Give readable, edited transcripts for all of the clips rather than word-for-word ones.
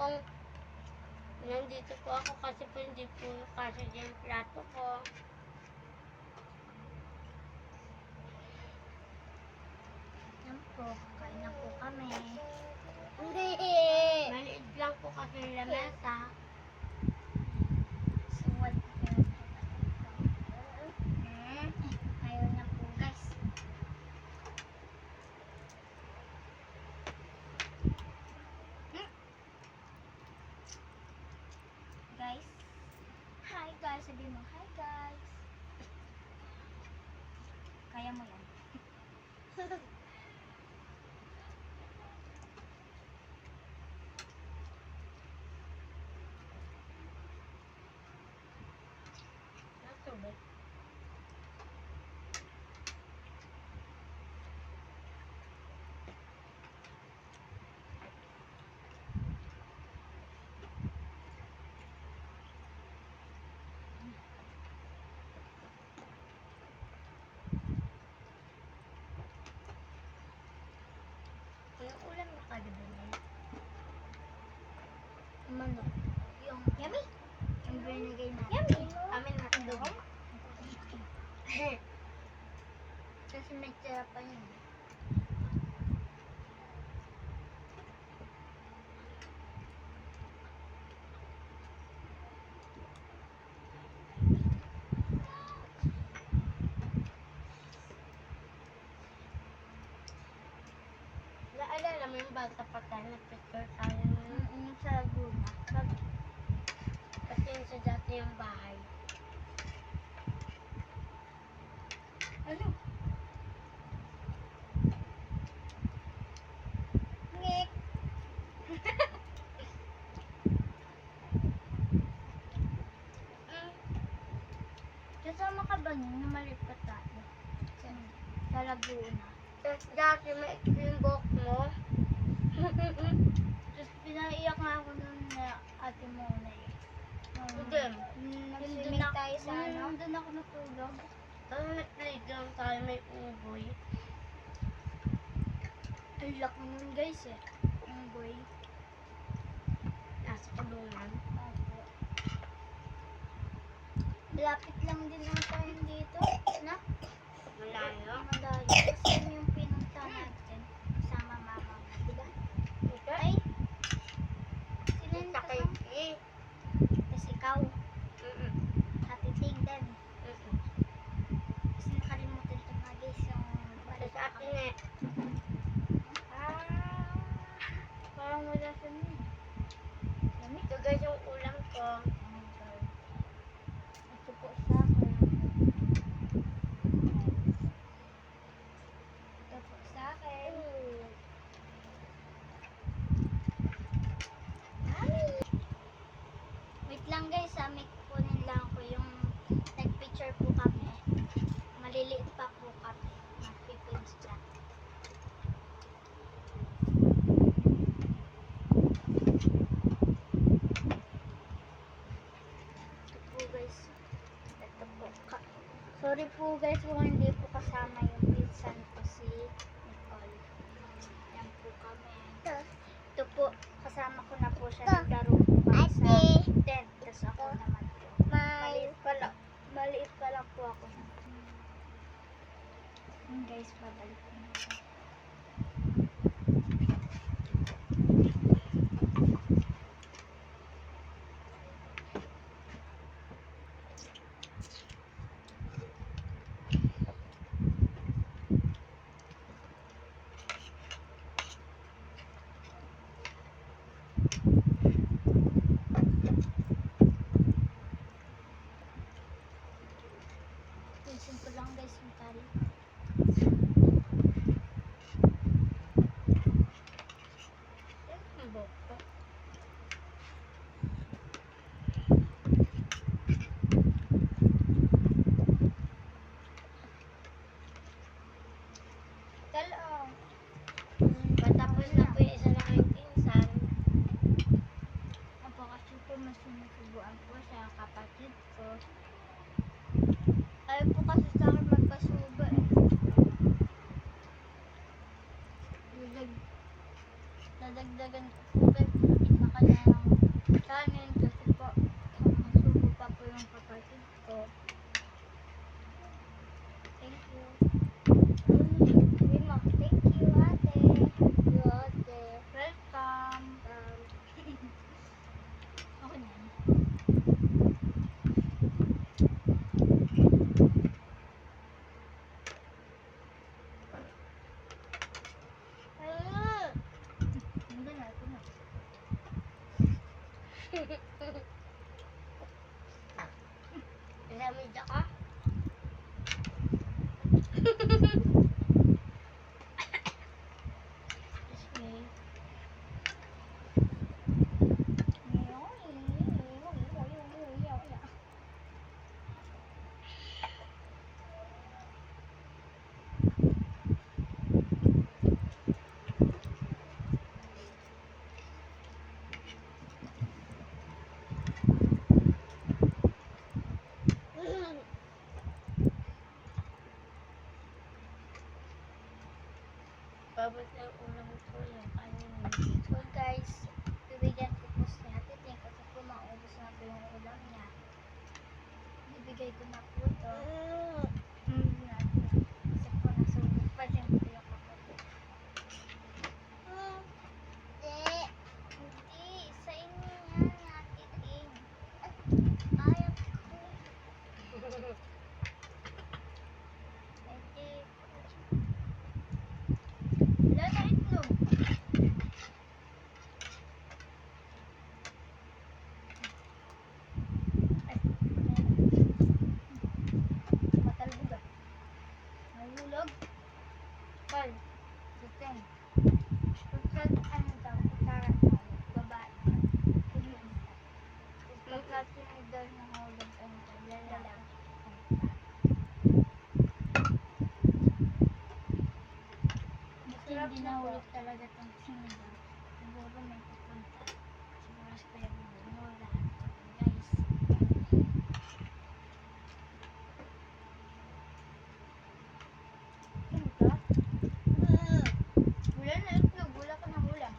kung nandito po ako kasi po hindi po kasi yung plato ko. Yan po, kain na po kami. Hindi! Maliit lang po kasi yung lamesa. Suwad po. Ayaw na po guys. Guys. Hi guys. Sabi mo, hi guys. Kaya mo yan. Nasubay. Anong ulam na kagabi niya? Manok. Yung yummy. Yung binigay na. Yummy! Amin na adobo. Kasi may tira pa yun. Naalala mo yung bata pa tayo, nag-picture tayo Sa Laguna. kasi yun sa dati yung bahay. Ano? Ngek. Kasama ka ba niya na maliit pa tayo? Sa Laguna. Tapos dati may yung buhok mo. Tapos pinaiyak nga ako nun na ate mo na eh. Hindi. Nag-swimming tayo sa ano? Doon ako natulog. Tapos nag-playground tayo, may uboy. Ang laki nun guys eh. Ang boy. Nasa kulungan. Opo. Lapit lang din ang tayo dito. Na? Malayo. Malayo. Kasi yun yung pinunta natin. Kasama mama mo. Diba? Ito? Ay! Sila yung Sa kay kasama. E. Tapos ikaw. Happy Ting din. Kasi nakalimutan ko nga guys yung Tapos sa akin eh. Parang wala sa nyo. Lamig. Ito guys yung ulam ko. Ito po sa akin. Ito po sa akin. Wait lang guys, may kukunin lang ko yung nag-picture po kami. Maliliit pa po kami. Mag-pipage dyan. Ito po guys. Ito po. Sorry po guys kung hindi po kasama yung pinsan ko si Nicole. Yan po kami. Ito po, kasama ko na po siya. Naglaro po kami sa tent. Tapos ako naman po. Maliit pa lang po ako. Guys, babalik ko na siya. Pinsin ko lang guys yung tali. Lamig ako. Excuse me. Babot na yung ulam ko yung kanin. So guys, bibigyan ko po si Ate Ting kasi po maubos na po yung ulam niya. Bibigay ko na po ito. Kasi po nasubok pa din po yung kapatid. Hindi. Sa inyo yan, Ate Ting. Ayaw ko. Hindi. Wala na itlog. Ay, matalbog ah. Nahulog. Pal. Suteng. Pagkat ano daw, kutsara daw, babae. Pagkat tinidor na hulog, ano daw, lalaki. Basta hindi nahulog talaga itong tinidor. Siguro may pupunta. Siguro sa kaya bumula. Guys. Ano ka? Wala na itlog. Wala ka na hula.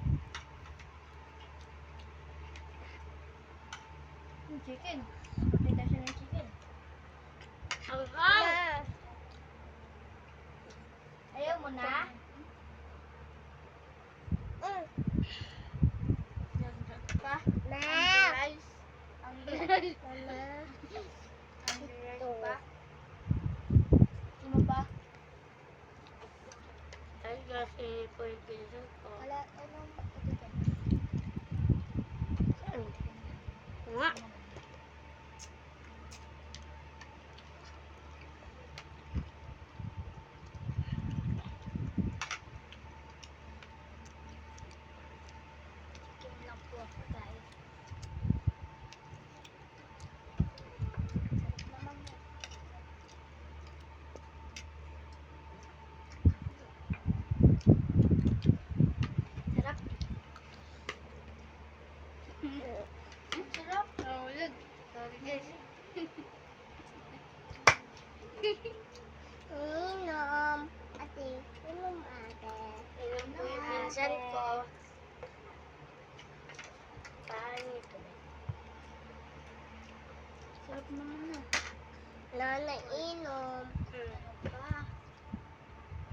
Yung chicken. Pakita siya ng chicken. Ang hang! Ayaw mo na? Pa? Ma! Ang rice pa? Sino pa? Ay, kasi po yung pinsan ko. Wala, anong chicken? Saan? Nga. Chicken lang po ako guys. Sarap naman yun. Sarap. Sarap. Nahulog. Sorry guys. Inom. Ate, inom ate. Inom po yung pinsan ko. Paano ito? Sarap naman na. Lala, inom. Pa.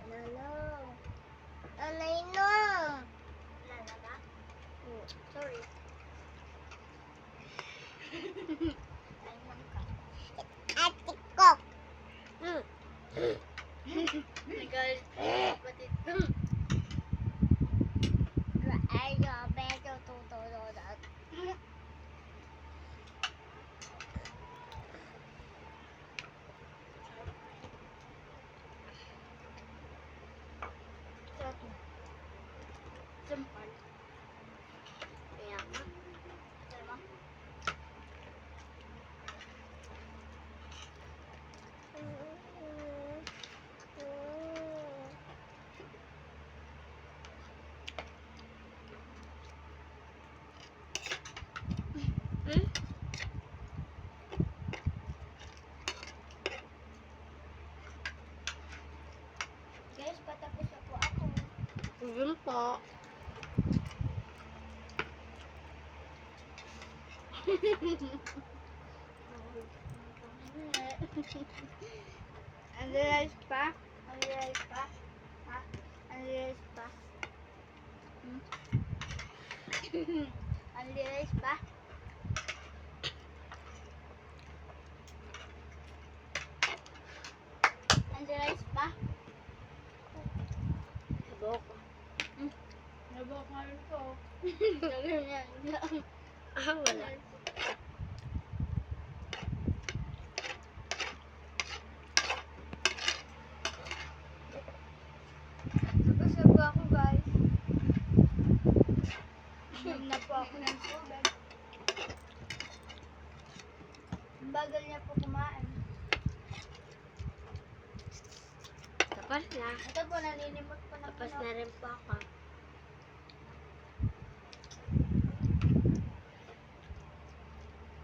Lala. Lala, inom. Lala ba? Sorry. Inom ka. Ate ko. Nagalit po yung kapatid. Ayaw, beto, tutulog. Sampal. Kaya nga. Sarap. Hmm? Guys, patapos na po ako. Yun po. Ang rice pa? Ang rice pa? Ha? Ang rice pa? Ang rice pa? Ang rice pa? Sabok. Nabok nga rin ko. Ganyan lang. Wala. Tapos na po ako guys. Inom na po ako ng tubig. Ang bagal niya po kumain. Tapos na. Ito po, naninimot po na Tapos na rin po ako.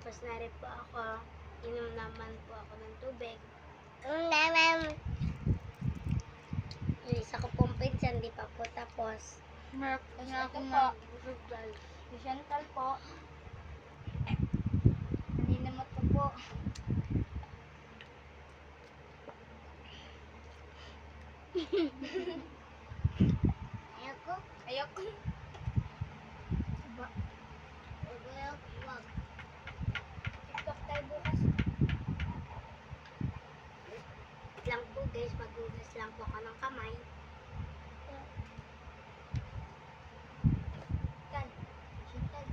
Tapos na rin po ako. Inom naman po ako ng tubig. Yung isa ko pong pinsan, di pa po tapos. Mark, na ako mabusog guys. Si Chantal po. Naninimot ko po. Ayoko. Ayoko. Diba? Wag. TikTok tayo bukas. Wait lang po guys, maghugas lang po ako ng kamay. Kan. Chantal.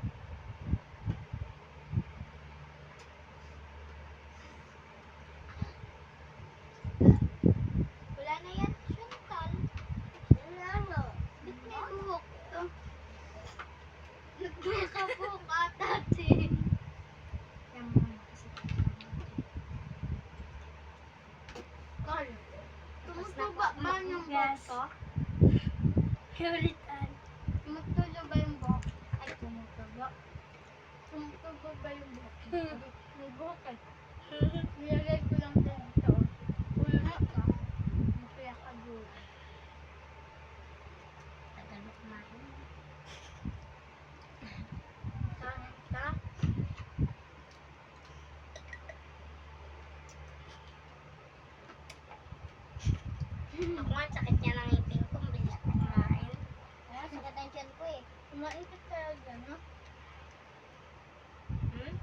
Wala na yan, Chantal. Wala no. Ba't may buhok to? Nagkakabuhok ata, te. Yan mo naman kasi. Carl, tumutuba ba yung buhok to? Ulitan. Tumutulo ba yung buhok? Ay, tumutulo. Tumutulo ba yung buhok? May buhok eh. Nilagay ko lang dito. Ulot ka. Masaya ka doon. Tagalog kumain. Kanin ka? Ako nga, sakit niya ng ngipin ko. Bilis ko kumain. Ay, sakit ang tiyan ko eh. Kumain ka talaga, no? Hmm?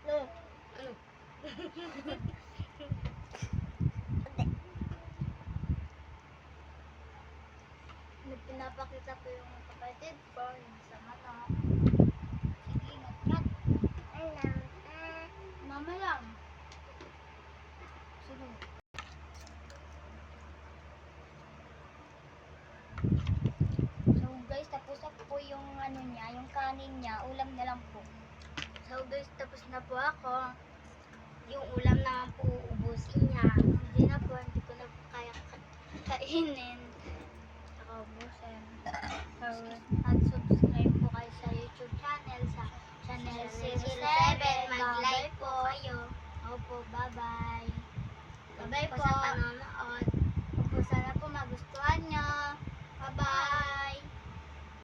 No. Ano? Pinapakita ko yung kapatid ko, yung sa manok. Sige, ngat-ngat. Mama lang. Sige. So guys, tapos na po yung ano niya, yung kanin niya, ulam na lang po. So guys, tapos na po ako. Yung ulam naman po, ubusin niya. Hindi na po, hindi ko na po kaya kainin. Saka ubusin. So, at subscribe po kayo sa YouTube channel, sa channel 07. Mag-like po kayo. Opo, bye-bye. Bye-bye po. Sa panonood.